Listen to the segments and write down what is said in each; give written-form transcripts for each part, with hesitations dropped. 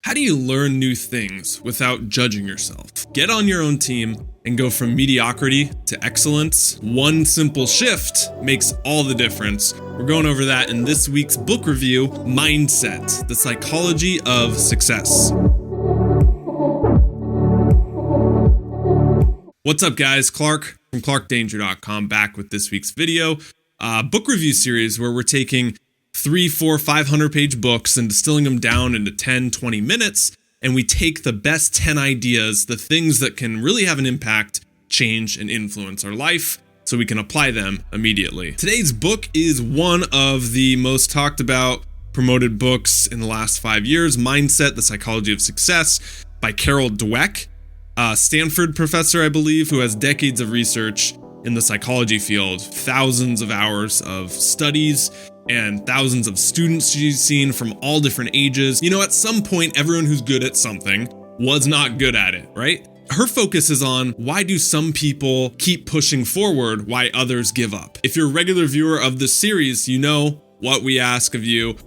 How do you learn new things without judging yourself? Get on your own team and go from mediocrity to excellence. One simple shift makes all the difference. We're going over that in this week's book review, Mindset, the Psychology of Success. What's up, guys? Clark from ClarkDanger.com back with this week's video. Book review series where we're taking 300, 400, 500 page books and distilling them down into 10, 20 minutes. And we take the best 10 ideas, the things that can really have an impact, change, and influence our life so we can apply them immediately. Today's book is one of the most talked about, promoted books in the last 5 years, Mindset, the Psychology of Success by Carol Dweck, a Stanford professor, I believe, who has decades of research in the psychology field, thousands of hours of studies, and thousands of students she's seen from all different ages. You know, at some point, everyone who's good at something was not good at it, right? Her focus is on why do some people keep pushing forward, why others give up. If you're a regular viewer of this series, you know what we ask of you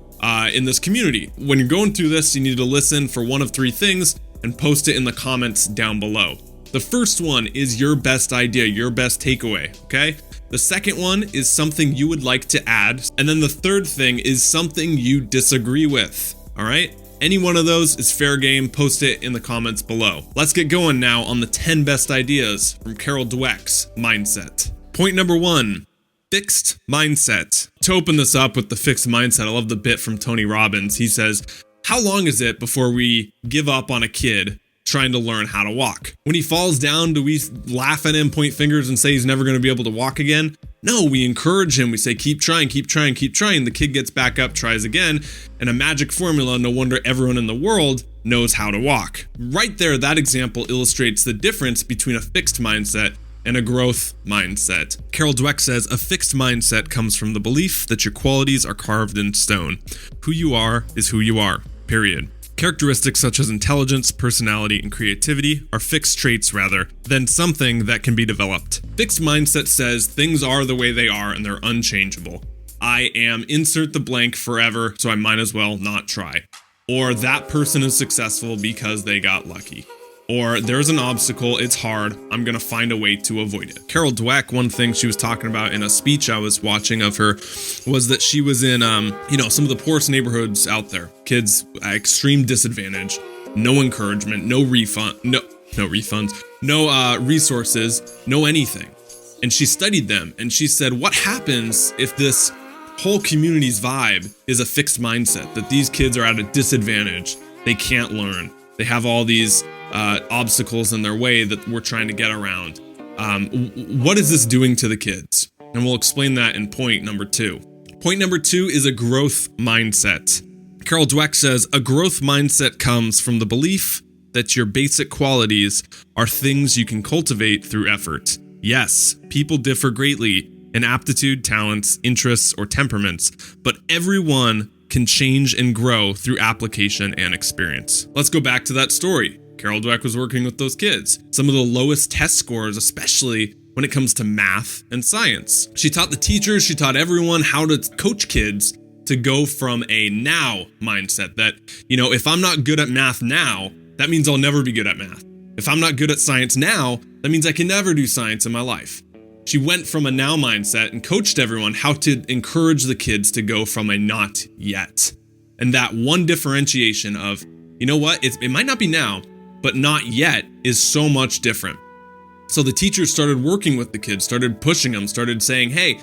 in this community. When you're going through this, you need to listen for one of three things and post it in the comments down below. The first one is your best idea, your best takeaway, okay? The second one is something you would like to add. And then the third thing is something you disagree with, all right? Any one of those is fair game. Post it in the comments below. Let's get going now on the 10 best ideas from Carol Dweck's Mindset. Point number 1, fixed mindset. To open this up with the fixed mindset, I love the bit from Tony Robbins. He says, how long is it before we give up on a kid trying to learn how to walk? When he falls down, do we laugh at him, point fingers, and say he's never going to be able to walk again? No, we encourage him. We say, keep trying, keep trying, keep trying. The kid gets back up, tries again, and a magic formula. No wonder everyone in the world knows how to walk. Right there, that example illustrates the difference between a fixed mindset and a growth mindset. Carol Dweck says, a fixed mindset comes from the belief that your qualities are carved in stone. Who you are is who you are, period. Characteristics such as intelligence, personality, and creativity are fixed traits rather than something that can be developed. Fixed mindset says things are the way they are and they're unchangeable. I am insert the blank forever, so I might as well not try. Or that person is successful because they got lucky. Or there's an obstacle, it's hard, I'm gonna find a way to avoid it. Carol Dweck, one thing she was talking about in a speech I was watching of her was that she was in, some of the poorest neighborhoods out there. Kids at extreme disadvantage, no encouragement, no refunds, no resources, no anything. And she studied them and she said, what happens if this whole community's vibe is a fixed mindset, that these kids are at a disadvantage, they can't learn, they have all these obstacles in their way that we're trying to get around. What is this doing to the kids? And we'll explain that in point number 2. Point number 2 is a growth mindset. Carol Dweck says, a growth mindset comes from the belief that your basic qualities are things you can cultivate through effort. Yes, people differ greatly in aptitude, talents, interests, or temperaments, but everyone can change and grow through application and experience. Let's go back to that story. Carol Dweck was working with those kids. Some of the lowest test scores, especially when it comes to math and science. She taught the teachers, she taught everyone how to coach kids to go from a now mindset that, if I'm not good at math now, that means I'll never be good at math. If I'm not good at science now, that means I can never do science in my life. She went from a now mindset and coached everyone how to encourage the kids to go from a not yet. And that one differentiation of, it might not be now, but not yet is so much different. So the teachers started working with the kids, started pushing them, started saying, hey,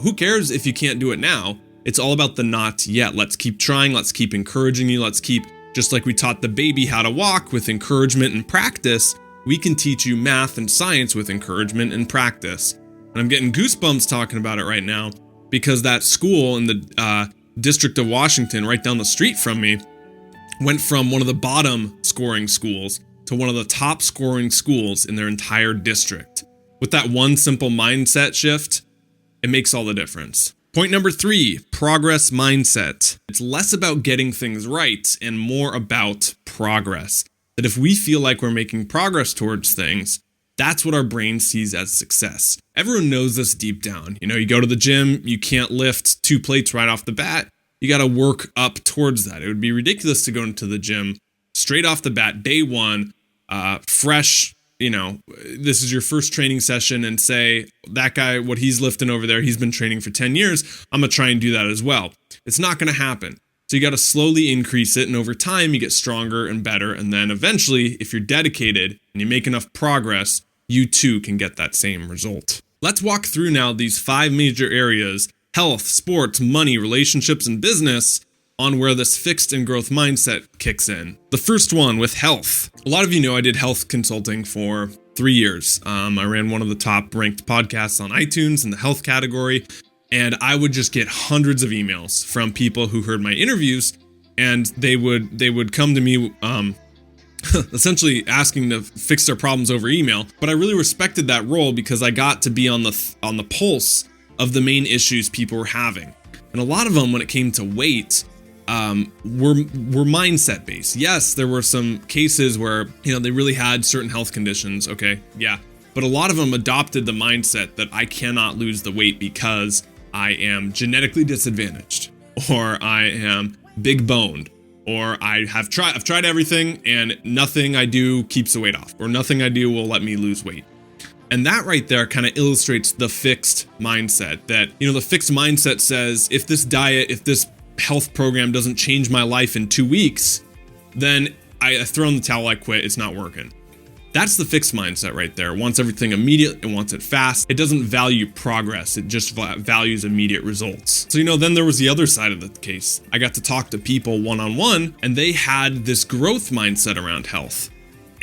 who cares if you can't do it now? It's all about the not yet. Let's keep trying. Let's keep encouraging you. Let's keep, just like we taught the baby how to walk with encouragement and practice, we can teach you math and science with encouragement and practice. And I'm getting goosebumps talking about it right now because that school in the District of Washington, right down the street from me, went from one of the bottom scoring schools to one of the top scoring schools in their entire district. With that one simple mindset shift, it makes all the difference. Point number 3, progress mindset. It's less about getting things right and more about progress. That if we feel like we're making progress towards things, that's what our brain sees as success. Everyone knows this deep down. You go to the gym, you can't lift 2 plates right off the bat. You got to work up towards that. It would be ridiculous to go into the gym straight off the bat, day one, fresh, this is your first training session, and say, that guy, what he's lifting over there, he's been training for 10 years. I'm going to try and do that as well. It's not going to happen. So you got to slowly increase it. And over time, you get stronger and better. And then eventually, if you're dedicated and you make enough progress, you too can get that same result. Let's walk through now these 5 major areas: health, sports, money, relationships, and business, on where this fixed and growth mindset kicks in. The first one with health. A lot of you know I did health consulting for 3 years. I ran one of the top ranked podcasts on iTunes in the health category, and I would just get hundreds of emails from people who heard my interviews, and they would come to me essentially asking to fix their problems over email. But I really respected that role because I got to be on the pulse of the main issues people were having. And a lot of them, when it came to weight, were mindset based. Yes, there were some cases where, they really had certain health conditions. Okay. Yeah. But a lot of them adopted the mindset that I cannot lose the weight because I am genetically disadvantaged, or I am big boned, or I've tried everything and nothing I do keeps the weight off, or nothing I do will let me lose weight. And that right there kind of illustrates the fixed mindset. That, the fixed mindset says, if this diet, if this health program doesn't change my life in 2 weeks, then I throw in the towel, I quit, it's not working. That's the fixed mindset right there. It wants everything immediate, it wants it fast. It doesn't value progress, it just values immediate results. So, then there was the other side of the case. I got to talk to people one-on-one, and they had this growth mindset around health.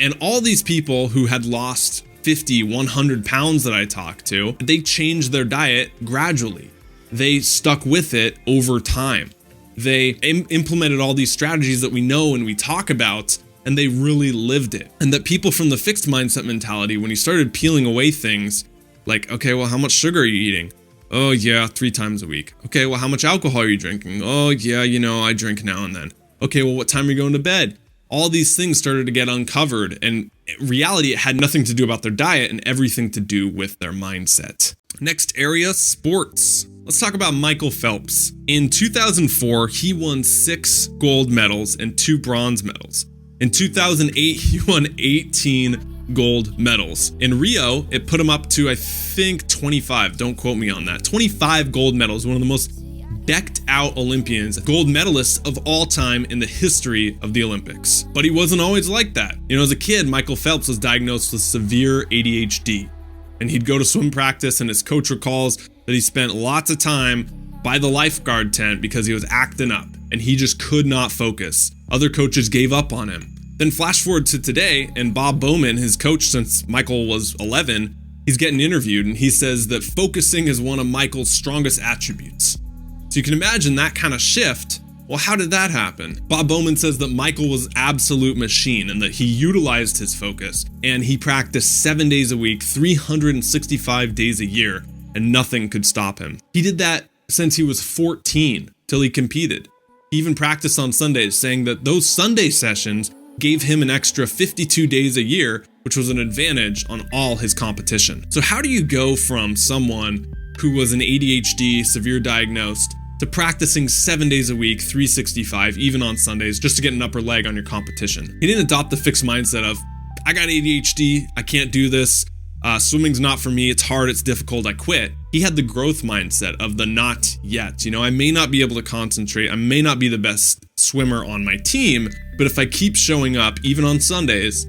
And all these people who had lost 50, 100 pounds that I talked to, they changed their diet gradually. They stuck with it over time. They implemented all these strategies that we know and we talk about, and they really lived it. And that people from the fixed mindset mentality, when you started peeling away things like, okay, well, how much sugar are you eating? Oh yeah, 3 times a week. Okay, well, how much alcohol are you drinking? Oh yeah, I drink now and then. Okay, well, what time are you going to bed? All these things started to get uncovered, and in reality, it had nothing to do about their diet and everything to do with their mindset. Next area, sports. Let's talk about Michael Phelps. In 2004, he won 6 gold medals and 2 bronze medals. In 2008, he won 18 gold medals. In Rio, it put him up to, I think, 25. Don't quote me on that. 25 gold medals, one of the most decked out Olympians, gold medalists of all time in the history of the Olympics. But he wasn't always like that. As a kid, Michael Phelps was diagnosed with severe ADHD. And he'd go to swim practice, and his coach recalls that he spent lots of time by the lifeguard tent because he was acting up and he just could not focus. Other coaches gave up on him. Then flash forward to today, and Bob Bowman, his coach since Michael was 11, he's getting interviewed, and he says that focusing is one of Michael's strongest attributes. So you can imagine that kind of shift. Well, how did that happen? Bob Bowman says that Michael was an absolute machine and that he utilized his focus, and he practiced 7 days a week, 365 days a year, and nothing could stop him. He did that since he was 14 till he competed. He even practiced on Sundays, saying that those Sunday sessions gave him an extra 52 days a year, which was an advantage on all his competition. So how do you go from someone who was an ADHD, severe diagnosed, to practicing 7 days a week, 365, even on Sundays, just to get an upper leg on your competition? He didn't adopt the fixed mindset of, I got ADHD, I can't do this, swimming's not for me, it's hard, it's difficult, I quit. He had the growth mindset of the not yet. I may not be able to concentrate, I may not be the best swimmer on my team, but if I keep showing up, even on Sundays,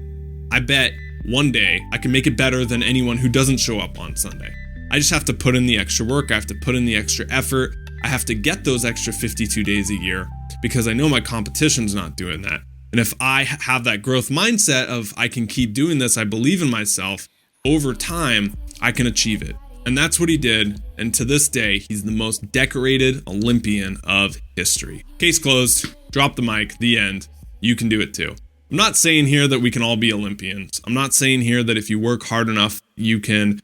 I bet one day I can make it better than anyone who doesn't show up on Sunday. I just have to put in the extra work, I have to put in the extra effort, I have to get those extra 52 days a year because I know my competition's not doing that. And if I have that growth mindset of I can keep doing this, I believe in myself, over time, I can achieve it. And that's what he did. And to this day, he's the most decorated Olympian of history. Case closed. Drop the mic. The end. You can do it too. I'm not saying here that we can all be Olympians. I'm not saying here that if you work hard enough, you can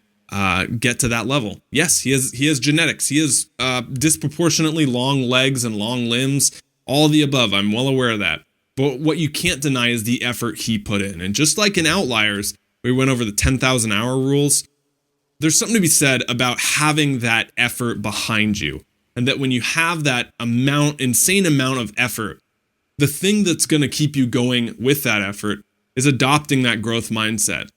get to that level. Yes, he has genetics. He has disproportionately long legs and long limbs. All the above. I'm well aware of that. But what you can't deny is the effort he put in. And just like in Outliers, we went over the 10,000 hour rules. There's something to be said about having that effort behind you. And that when you have that insane amount of effort, The thing that's going to keep you going with that effort is adopting that growth mindset.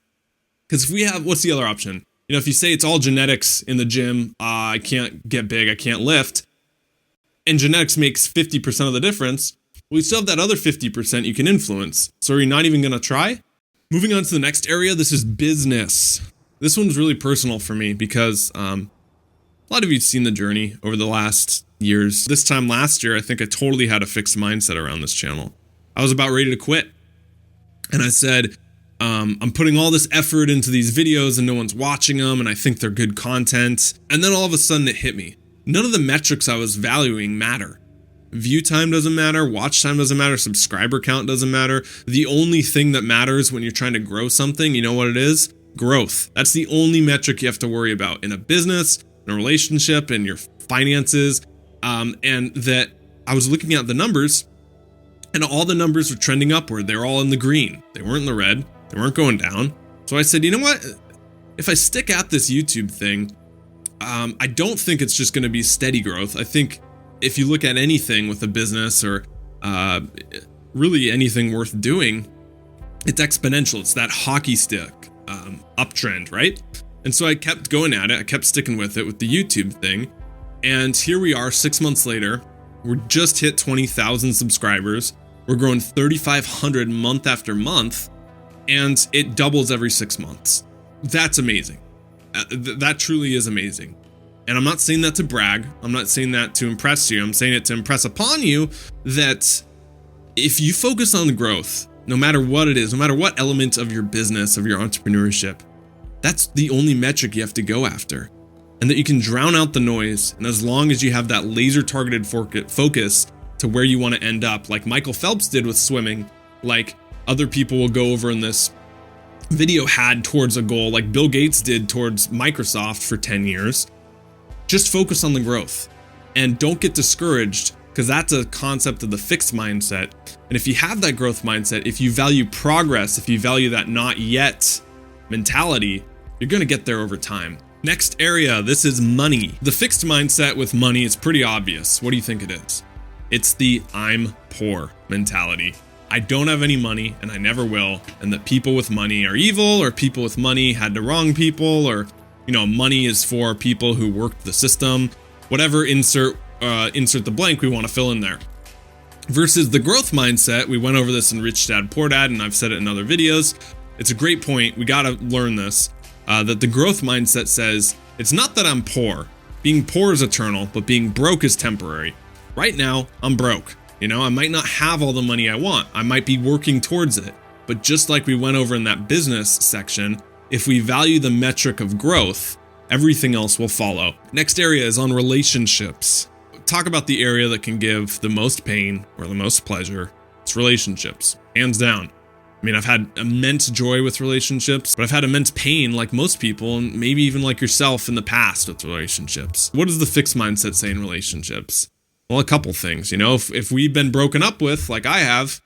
Because if we have, what's the other option? If you say it's all genetics in the gym, I can't get big, I can't lift, and genetics makes 50% of the difference, well, you still have that other 50% you can influence. So are you not even going to try? Moving on to the next area, this is business. This one's really personal for me because a lot of you have seen the journey over the last years. This time last year, I think I totally had a fixed mindset around this channel. I was about ready to quit. And I said, I'm putting all this effort into these videos and no one's watching them and I think they're good content. And then all of a sudden it hit me. None of the metrics I was valuing matter. View time doesn't matter, watch time doesn't matter, subscriber count doesn't matter. The only thing that matters when you're trying to grow something, you know what it is? Growth. That's the only metric you have to worry about in a business, in a relationship, in your finances. And that I was looking at the numbers and all the numbers were trending upward. They were all in the green. They weren't in the red. They weren't going down. So I said, you know what? If I stick at this YouTube thing, I don't think it's just going to be steady growth. I think if you look at anything with a business or really anything worth doing, it's exponential. It's that hockey stick uptrend, right? And so I kept going at it. I kept sticking with it with the YouTube thing. And here we are 6 months later. We're just hit 20,000 subscribers. We're growing 3,500 month after month. And it doubles every 6 months. That's amazing. That truly is amazing. And I'm not saying that to brag. I'm not saying that to impress you. I'm saying it to impress upon you that if you focus on the growth, no matter what it is, no matter what element of your business, of your entrepreneurship, that's the only metric you have to go after. And that you can drown out the noise. And as long as you have that laser targeted focus to where you want to end up, like Michael Phelps did with swimming, like other people will go over in this video had towards a goal, like Bill Gates did towards Microsoft for 10 years. Just focus on the growth and don't get discouraged because that's a concept of the fixed mindset. And if you have that growth mindset, if you value progress, if you value that not yet mentality, you're going to get there over time. Next area, this is money. The fixed mindset with money is pretty obvious. What do you think it is? It's the I'm poor mentality. I don't have any money and I never will. And that people with money are evil, or people with money had to wrong people, or money is for people who worked the system, whatever, insert the blank we want to fill in there. Versus the growth mindset, we went over this in Rich Dad Poor Dad, and I've said it in other videos. It's a great point. We got to learn this, that the growth mindset says, it's not that I'm poor. Being poor is eternal, but being broke is temporary. Right now, I'm broke. I might not have all the money I want. I might be working towards it. But just like we went over in that business section, if we value the metric of growth, everything else will follow. Next area is on relationships. Talk about the area that can give the most pain or the most pleasure. It's relationships, hands down. I mean, I've had immense joy with relationships, but I've had immense pain like most people, and maybe even like yourself in the past with relationships. What does the fixed mindset say in relationships? Well, a couple things. If we've been broken up with, like I have,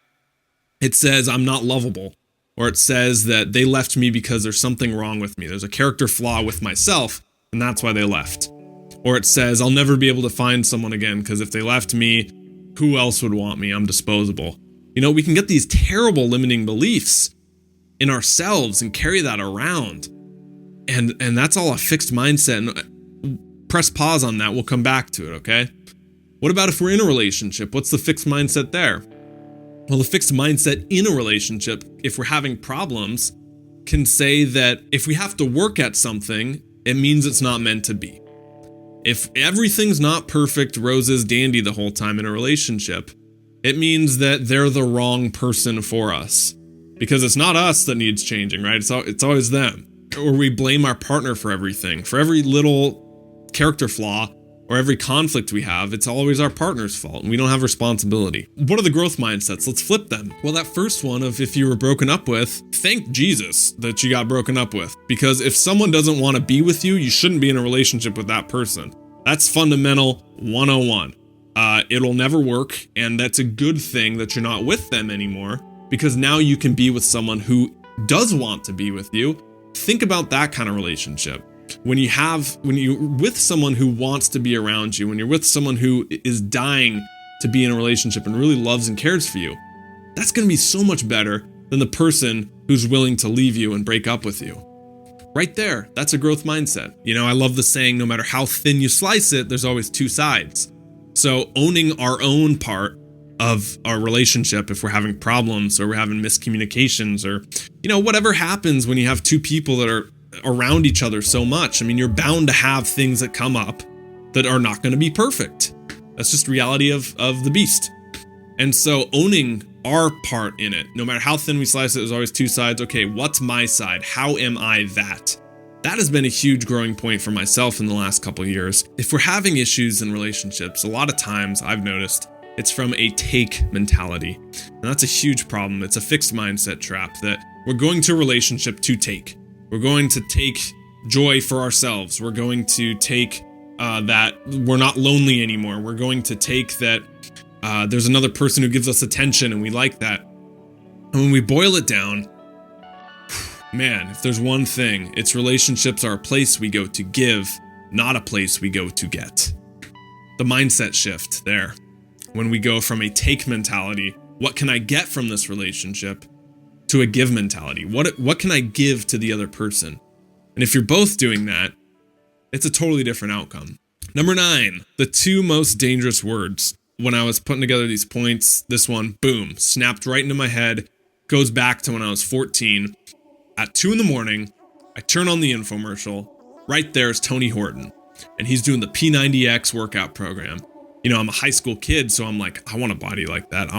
it says I'm not lovable. Or it says that they left me because there's something wrong with me. There's a character flaw with myself, and that's why they left. Or it says I'll never be able to find someone again because if they left me, who else would want me? I'm disposable. We can get these terrible limiting beliefs in ourselves and carry that around. And that's all a fixed mindset. And press pause on that. We'll come back to it, okay? What about if we're in a relationship? What's the fixed mindset there? Well, the fixed mindset in a relationship, if we're having problems, can say that if we have to work at something, it means it's not meant to be. If everything's not perfect, roses, dandy the whole time in a relationship, it means that they're the wrong person for us. Because it's not us that needs changing, right? It's always them. Or we blame our partner for everything. For every little character flaw or every conflict we have, it's always our partner's fault and we don't have responsibility. What are the growth mindsets? Let's flip them. Well, that first one of if you were broken up with, thank Jesus that you got broken up with. Because if someone doesn't want to be with you, you shouldn't be in a relationship with that person. That's fundamental 101. It'll never work, and that's a good thing that you're not with them anymore, because now you can be with someone who does want to be with you. Think about that kind of relationship. When you're with someone who wants to be around you, when you're with someone who is dying to be in a relationship and really loves and cares for you, that's going to be so much better than the person who's willing to leave you and break up with you. Right there, that's a growth mindset. You know, I love the saying, no matter how thin you slice it, there's always two sides. So owning our own part of our relationship, if we're having problems or we're having miscommunications or, you know, whatever happens when you have two people that are around each other so much. I mean, you're bound to have things that come up that are not going to be perfect. That's just reality of the beast. And so owning our part in it, no matter how thin we slice it, there's always two sides. Okay, what's my side? How am I that? That has been a huge growing point for myself in the last couple of years. If we're having issues in relationships, a lot of times I've noticed it's from a take mentality. And that's a huge problem. It's a fixed mindset trap that we're going to a relationship to take. We're going to take joy for ourselves. We're going to take that we're not lonely anymore. We're going to take that there's another person who gives us attention and we like that. And when we boil it down, man, if there's one thing, it's relationships are a place we go to give, not a place we go to get. The mindset shift there. When we go from a take mentality, what can I get from this relationship, to a give mentality. What can I give to the other person? And if you're both doing that, it's a totally different outcome. Number 9, the 2 most dangerous words. When I was putting together these points, this one, boom, snapped right into my head, goes back to when I was 14. At 2 a.m, I turn on the infomercial. Right there is Tony Horton, and he's doing the P90X workout program. You know, I'm a high school kid, so I'm like, I want a body like that.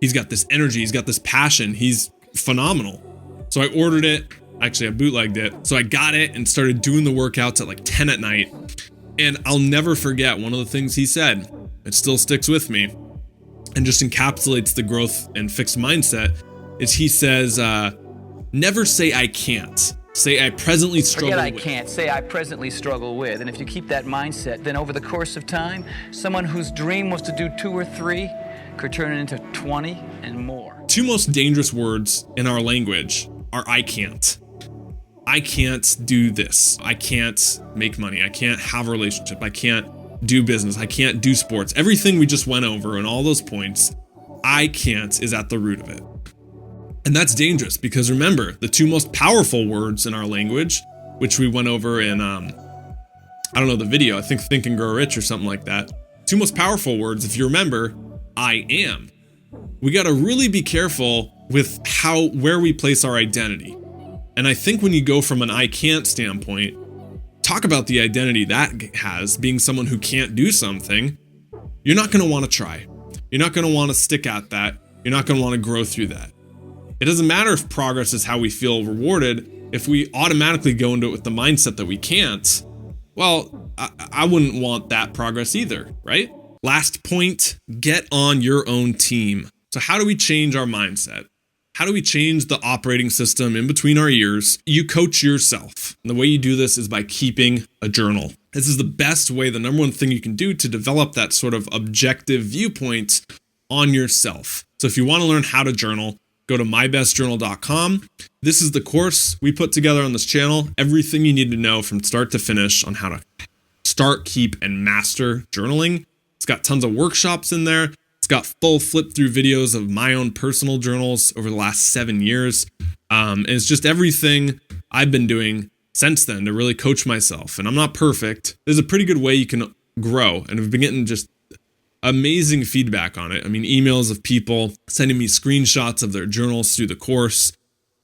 He's got this energy, he's got this passion, he's phenomenal. So I ordered it. Actually, I bootlegged it. So I got it and started doing the workouts at like 10 at night. And I'll never forget one of the things he said. It still sticks with me and just encapsulates the growth and fixed mindset. Is he says, never say I can't. Say I presently struggle with. Forget I can't. Say I presently struggle with. And if you keep that mindset, then over the course of time, someone whose dream was to do 2 or 3 could turn it into 20 and more. 2 most dangerous words in our language are I can't. I can't do this. I can't make money. I can't have a relationship. I can't do business. I can't do sports. Everything we just went over and all those points, I can't is at the root of it. And that's dangerous because remember, the 2 most powerful words in our language, which we went over in, I don't know the video, I think Think and Grow Rich or something like that. 2 most powerful words, if you remember, I am. We got to really be careful with where we place our identity. And I think when you go from an I can't standpoint, talk about the identity that has, being someone who can't do something, you're not going to want to try. You're not going to want to stick at that. You're not going to want to grow through that. It doesn't matter if progress is how we feel rewarded. If we automatically go into it with the mindset that we can't, well, I wouldn't want that progress either, right? Last point, get on your own team. So how do we change our mindset? How do we change the operating system in between our ears? You coach yourself. And the way you do this is by keeping a journal. This is the best way, the number one thing you can do to develop that sort of objective viewpoint on yourself. So if you want to learn how to journal, go to mybestjournal.com. This is the course we put together on this channel. Everything you need to know from start to finish on how to start, keep, and master journaling. It's got tons of workshops in there. It's got full flip through videos of my own personal journals over the last 7 years. And it's just everything I've been doing since then to really coach myself. And I'm not perfect. There's a pretty good way you can grow. And we've been getting just amazing feedback on it. I mean, emails of people sending me screenshots of their journals through the course,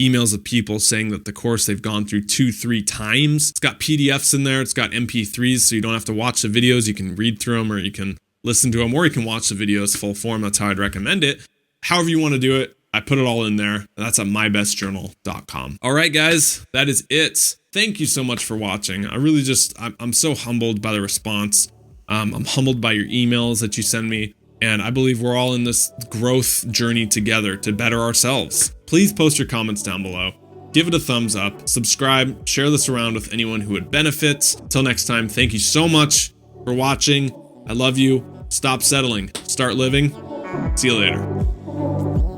emails of people saying that the course they've gone through 2-3 times. It's got PDFs in there. It's got MP3s, so you don't have to watch the videos. You can read through them, or you can listen to them, or you can watch the videos full form. That's how I'd recommend it. However you want to do it, I put it all in there. And that's at mybestjournal.com. All right, guys, that is it. Thank you so much for watching. I'm so humbled by the response. I'm humbled by your emails that you send me. And I believe we're all in this growth journey together to better ourselves. Please post your comments down below. Give it a thumbs up, subscribe, share this around with anyone who would benefit. Until next time, thank you so much for watching. I love you. Stop settling. Start living. See you later.